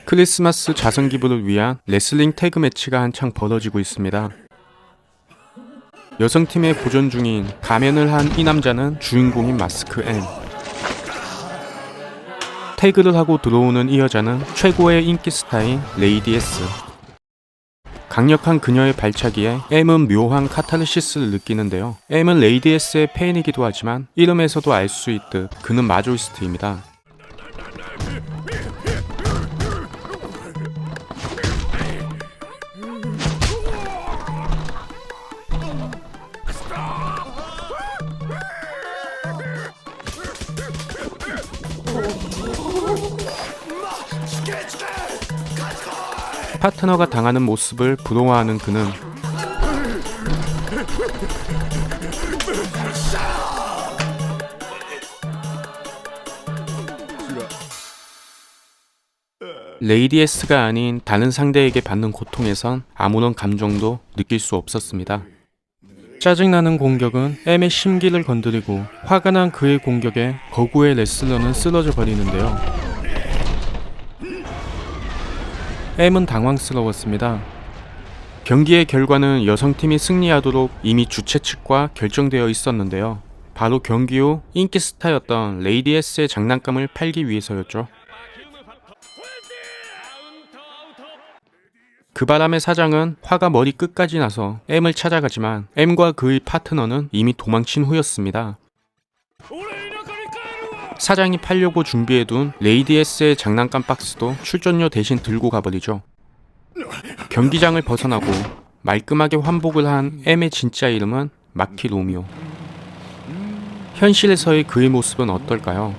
크리스마스 자선 기부를 위한 레슬링 태그 매치가 한창 벌어지고 있습니다. 여성팀에 보존 중인 가면을 한 이 남자는 주인공인 마스크 M. 태그를 하고 들어오는 이 여자는 최고의 인기 스타인 레이디 S. 강력한 그녀의 발차기에 M은 묘한 카타르시스를 느끼는데요. M은 레이디 S의 팬이기도 하지만 이름에서도 알 수 있듯 그는 마조이스트입니다. 파트너가 당하는 모습을 부러워하는 그는 레이디 S가 아닌 다른 상대에게 받는 고통에선 아무런 감정도 느낄 수 없었습니다. 짜증나는 공격은 M의 심기를 건드리고 화가 난 그의 공격에 거구의 레슬러는 쓰러져 버리는데요. M은 당황스러웠습니다. 경기의 결과는 여성팀이 승리하도록 이미 주최 측과 결정되어 있었는데요. 바로 경기 후 인기 스타였던 레이디 S의 장난감을 팔기 위해서였죠. 그 바람에 사장은 화가 머리 끝까지 나서 M을 찾아가지만 M과 그의 파트너는 이미 도망친 후였습니다. 사장이 팔려고 준비해둔 레이디 S의 장난감 박스도 출전료 대신 들고 가버리죠. 경기장을 벗어나고 말끔하게 환복을 한 M의 진짜 이름은 마키 로미오. 현실에서의 그의 모습은 어떨까요?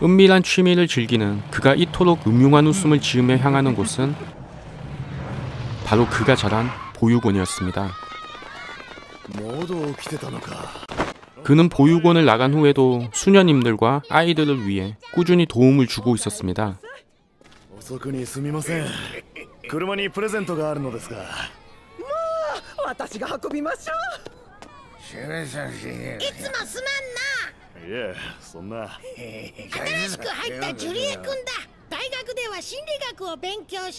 은밀한 취미를 즐기는 그가 이토록 음흉한 웃음을 지으며 향하는 곳은 바로 그가 자란 보육원이었습니다. 그는 보육원을 나간 후에도 수녀님들과 아이들을 위해 꾸준히 도움을 주고 있었습니다.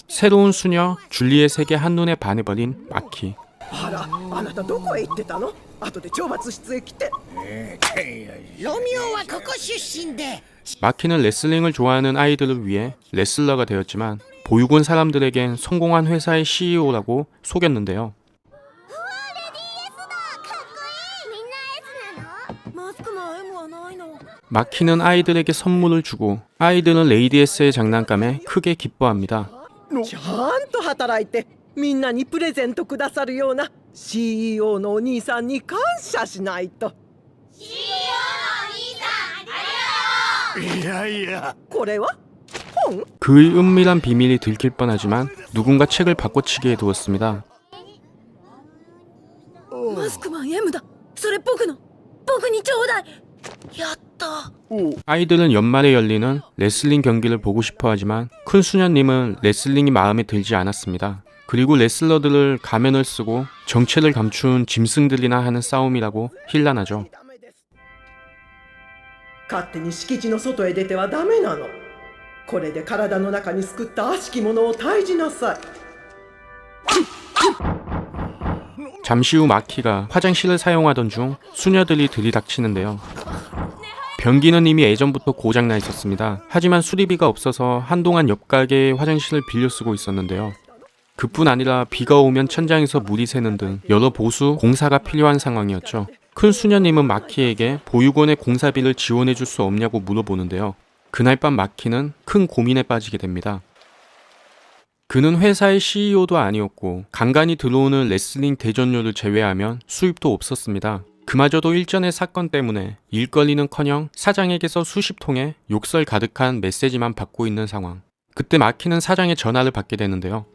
새로운 수녀 줄리엣에게 한눈에 반해버린 마키. 마키는 레슬링을 좋아하는 아이들을 위해 레슬러가 되었지만 보육원 사람들에겐 성공한 회사의 CEO라고 속였는데요. 마키는 아이들에게 선물을 주고 아이들은 레이디 S의 장난감에 크게 기뻐합니다. 그의 은밀한 비밀이 들킬 뻔하지만 누군가 책을 바꿔치기해 두었습니다. 아이들은 연말에 열리는 레슬링 경기를 보고 싶어 하지만 큰 수녀님은 레슬링이 마음에 들지 않았습니다. 그리고 레슬러들을 가면을 쓰고 정체를 감춘 짐승들이나 하는 싸움이라고 힐난하죠. 잠시 후 마키가 화장실을 사용하던 중 수녀들이 들이닥치는데요. 변기는 이미 예전부터 고장나 있었습니다. 하지만 수리비가 없어서 한동안 옆 가게의 화장실을 빌려 쓰고 있었는데요. 그뿐 아니라 비가 오면 천장에서 물이 새는 등 여러 보수 공사가 필요한 상황이었죠. 큰 수녀님은 마키에게 보육원의 공사비를 지원해 줄 수 없냐고 물어보는데요. 그날 밤 마키는 큰 고민에 빠지게 됩니다. 그는 회사의 CEO도 아니었고 간간히 들어오는 레슬링 대전료를 제외하면 수입도 없었습니다. 그마저도 일전의 사건 때문에 일거리는커녕 사장에게서 수십 통의 욕설 가득한 메시지만 받고 있는 상황. 그때 마키는 사장의 전화를 받게 되는데요.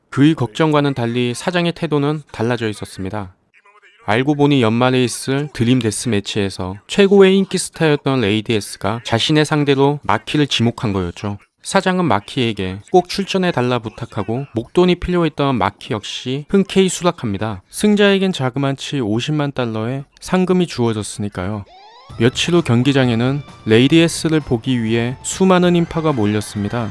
그의 걱정과는 달리 사장의 태도는 달라져 있었습니다. 알고 보니 연말에 있을 드림 데스 매치에서 최고의 인기 스타였던 레이디 S가 자신의 상대로 마키를 지목한 거였죠. 사장은 마키에게 꼭 출전해달라 부탁하고 목돈이 필요했던 마키 역시 흔쾌히 수락합니다. 승자에겐 자그만치 50만 달러의 상금이 주어졌으니까요. 며칠 후 경기장에는 레이디 S를 보기 위해 수많은 인파가 몰렸습니다.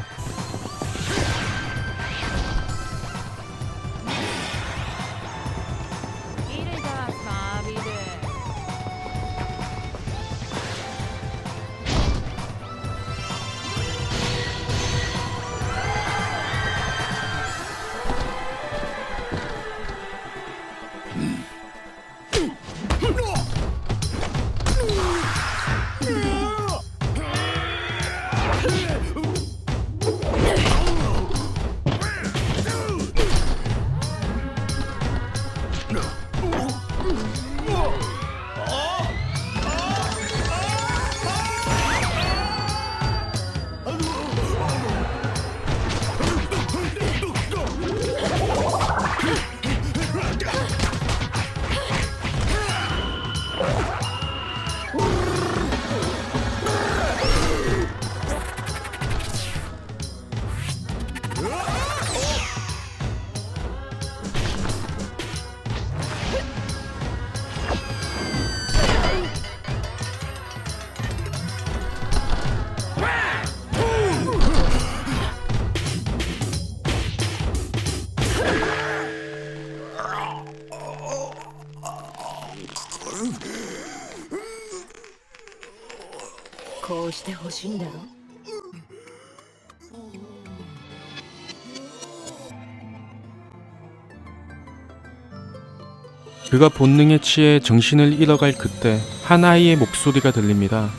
그가 본능에 취해 정신을 잃어갈 그때 한 아이의 목소리가 들립니다.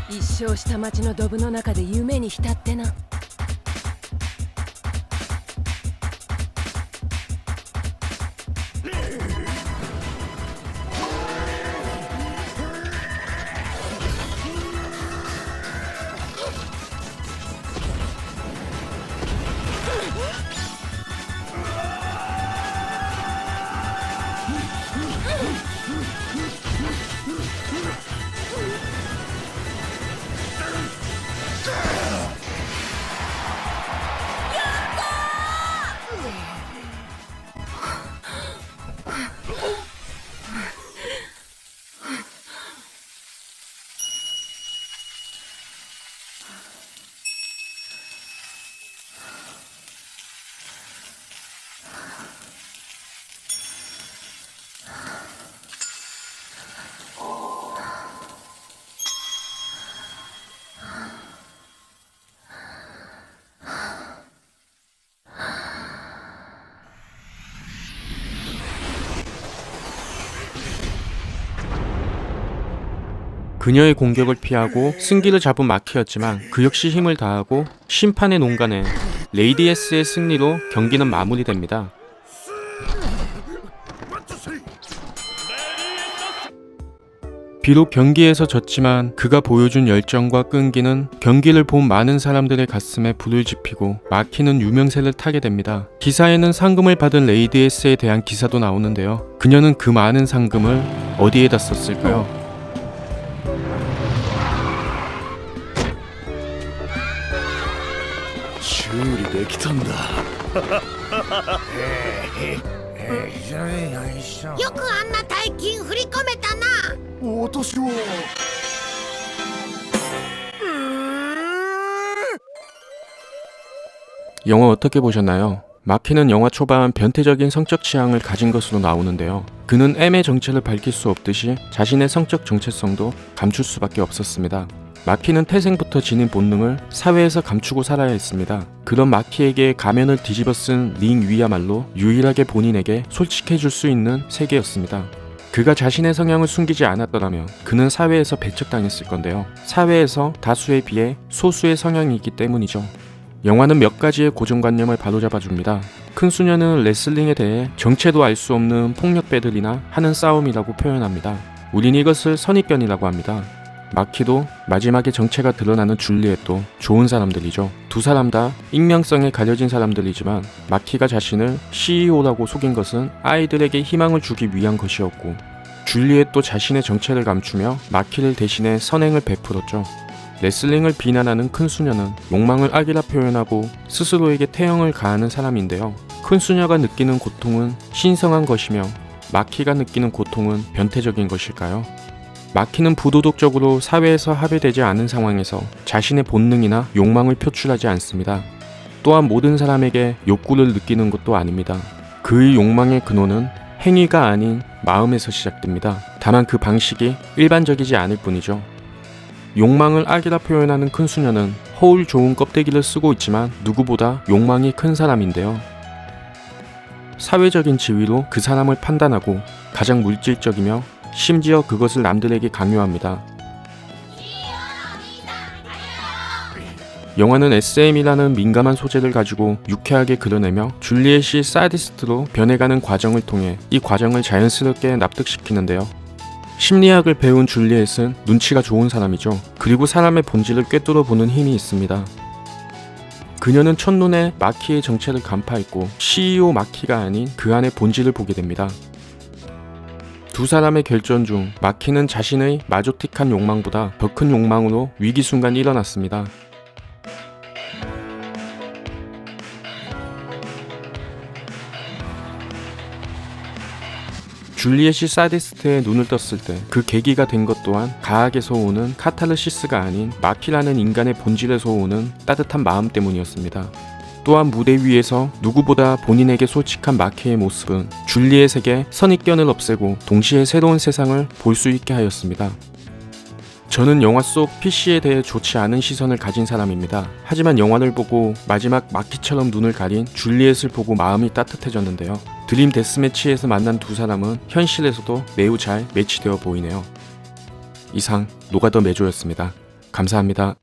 一生下町のドブの中で夢に浸ってな。 그녀의 공격을 피하고 승기를 잡은 마키였지만 그 역시 힘을 다하고 심판의 농간에 레이디 S의 승리로 경기는 마무리됩니다. 비록 경기에서 졌지만 그가 보여준 열정과 끈기는 경기를 본 많은 사람들의 가슴에 불을 지피고 마키는 유명세를 타게 됩니다. 기사에는 상금을 받은 레이디 S에 대한 기사도 나오는데요. 그녀는 그 많은 상금을 어디에다 썼을까요? 처리できたんだ. よくあんな大金振り込めたな。私は 영화 어떻게 보셨나요? 마키는 영화 초반 변태적인 성적 취향을 가진 것으로 나오는데요. 그는 M의 정체를 밝힐 수 없듯이 자신의 성적 정체성도 감출 수밖에 없었습니다. 마키는 태생부터 지닌 본능을 사회에서 감추고 살아야 했습니다. 그런 마키에게 가면을 뒤집어 쓴 링 위야말로 유일하게 본인에게 솔직해줄 수 있는 세계였습니다. 그가 자신의 성향을 숨기지 않았더라면 그는 사회에서 배척당했을 건데요. 사회에서 다수에 비해 소수의 성향이 있기 때문이죠. 영화는 몇 가지의 고정관념을 바로잡아줍니다. 큰 수녀는 레슬링에 대해 정체도 알 수 없는 폭력배들이나 하는 싸움이라고 표현합니다. 우린 이것을 선입견이라고 합니다. 마키도 마지막에 정체가 드러나는 줄리엣도 좋은 사람들이죠. 두 사람 다 익명성에 가려진 사람들이지만 마키가 자신을 CEO라고 속인 것은 아이들에게 희망을 주기 위한 것이었고, 줄리엣도 자신의 정체를 감추며 마키를 대신해 선행을 베풀었죠. 레슬링을 비난하는 큰 수녀는 욕망을 악이라 표현하고 스스로에게 태형을 가하는 사람인데요. 큰 수녀가 느끼는 고통은 신성한 것이며 마키가 느끼는 고통은 변태적인 것일까요? 마키는 부도덕적으로 사회에서 합의되지 않은 상황에서 자신의 본능이나 욕망을 표출하지 않습니다. 또한 모든 사람에게 욕구를 느끼는 것도 아닙니다. 그의 욕망의 근원은 행위가 아닌 마음에서 시작됩니다. 다만 그 방식이 일반적이지 않을 뿐이죠. 욕망을 악이라 표현하는 큰 수녀는 허울 좋은 껍데기를 쓰고 있지만 누구보다 욕망이 큰 사람인데요. 사회적인 지위로 그 사람을 판단하고 가장 물질적이며 심지어 그것을 남들에게 강요합니다. 영화는 SM이라는 민감한 소재를 가지고 유쾌하게 그려내며 줄리엣이 사디스트로 변해가는 과정을 통해 이 과정을 자연스럽게 납득시키는데요. 심리학을 배운 줄리엣은 눈치가 좋은 사람이죠. 그리고 사람의 본질을 꿰뚫어 보는 힘이 있습니다. 그녀는 첫눈에 마키의 정체를 간파했고 CEO 마키가 아닌 그 안의 본질을 보게 됩니다. 두 사람의 결전 중 마키는 자신의 마조틱한 욕망보다 더 큰 욕망으로 위기 순간 일어났습니다. 줄리엣이 사디스트에 눈을 떴을 때 그 계기가 된 것 또한 가학에서 오는 카타르시스가 아닌 마키라는 인간의 본질에서 오는 따뜻한 마음 때문이었습니다. 또한 무대 위에서 누구보다 본인에게 솔직한 마키의 모습은 줄리엣에게 선입견을 없애고 동시에 새로운 세상을 볼 수 있게 하였습니다. 저는 영화 속 PC에 대해 좋지 않은 시선을 가진 사람입니다. 하지만 영화를 보고 마지막 마키처럼 눈을 가린 줄리엣을 보고 마음이 따뜻해졌는데요. 드림 데스매치에서 만난 두 사람은 현실에서도 매우 잘 매치되어 보이네요. 이상 노가더 매조였습니다. 감사합니다.